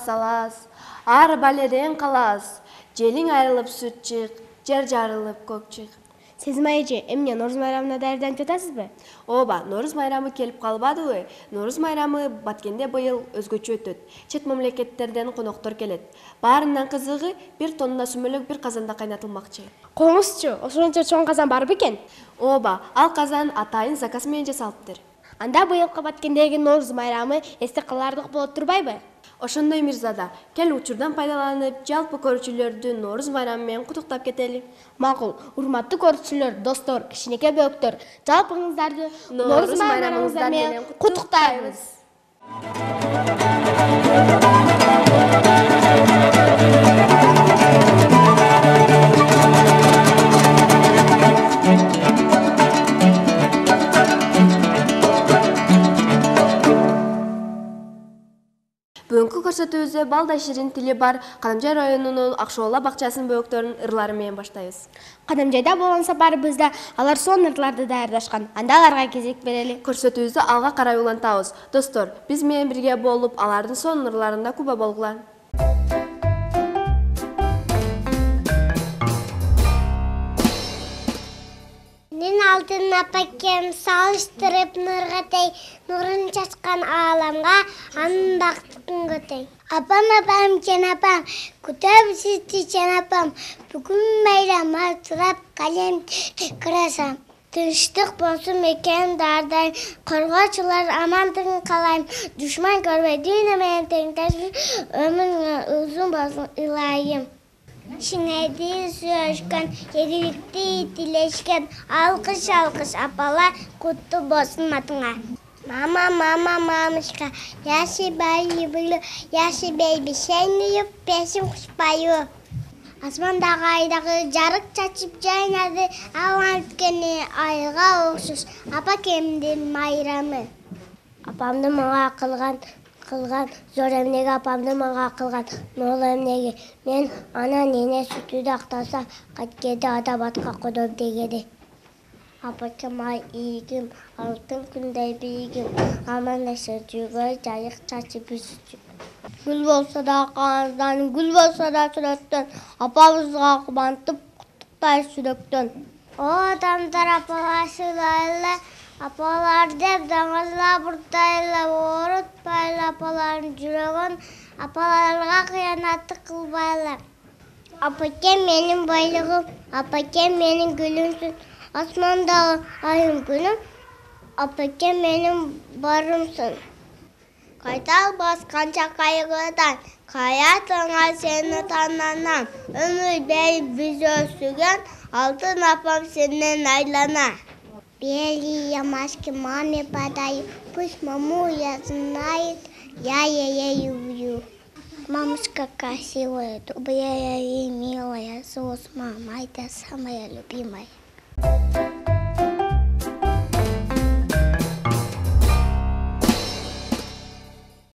салас, ар баледен калас, желиң айрылып сүт чык, жер жарылып көк чык. Сезим эже, эмне Нооруз майрамына даярданып жатасызбы? Ооба, Нооруз майрамы келип калбадыбы? Нооруз майрамы Баткенде быйыл өзгөчө өтөт. Чет мамлекеттерден коноктор келет. Баарынан кызыгы 1 тонна сүмөлөк бир казанда кайнатылмакчы. Коңузчу, ошончо чоң казан барбы экен? Ооба, ал казан атайын заказ менен жасалыптыр. Анда быйылкы Баткендеги Нооруз майрамы эсте каларлык болуп турбайбы? Ошондой Мирзада, кел учурдан пайдаланып, жалпы көрүүчүлөрдү Нооруз майрамы менен куттуктап кетели. Макул, урматтуу көрүүчүлөр, достор, кичинекей бөөктөр, жалпыңыздарды Нооруз майрамыңыздар менен куттуктайбыз. Бүгүнкү көрсөтүүбүздө балдай ширин тили бар Кадамжай районунун Акшоола бакчасынын бөөктөрүнүн ырлары менен баштайбыз. Кадамжайда болгон сапарыбызда алар сонун ырларды даярдашкан. Анда аларга кезек берели. Көрсөтүүбүздү алга карай улантабыз. Достор, биз менен бирге болуп, алардын сонун ырларына куба болгула. Мен алтын апакем салыштырып нургатей, нурун чачкан ааламга анын бакты күнгөтей. Апам, кен апам, күтөм сизди чен апам, бүгүн майрамга турап калем кырасам. Тынчтык болсун экен дардайм, коргоочулар амандыгын каалайм, душман көрбөй дүйнө менен теңдешип, өмүрүң узун болсун илайым. Шинеди сөшкөн, егиликти тилешкен, алкыш апалар, кутту болсун матыңа. Мама, мамышка, яшы байы бүлү, яшы бейби шейниюп, песим кушпайы. Асмандагы айдагы жарык чачып жайнады, алан өткени айга окшош, апакемдин майрамы. Апамды мага кылган зор эмнеге, апамды мага кылган нол эмнеге. Мен ана нене сүтүдү актаса, каткеди адабатка кодом дегеди. Апакем ай ийгим, алтын күндөй бийигим, амандашып жүргөй жайык чачып үзчү. Гүл болсо да кандан, гүл болсо да сүрөттөн, апабызга кубантып куттуктай сүрөктөн. О адамдар, апалар сыйлайлы, апалар деп даңазла буртайлы, оорутпайлы апалардын жүрөгүн, апаларга кыянатты кылбайлы. Апакем менин байлыгым, апакем менин гүлүмсүн, асмандагы айым күнүм, апакем менин барымсың. Кайталбас канча кайгыдан, каятыңа сени тананам, өмүр берип биз өсүгөн, алтын апам сенден айлана. Бели ямашки маме подаю, пусть маму я знает, я ей люблю. Мамушка красивая, добрая и милая, соус мама, это самая любимая.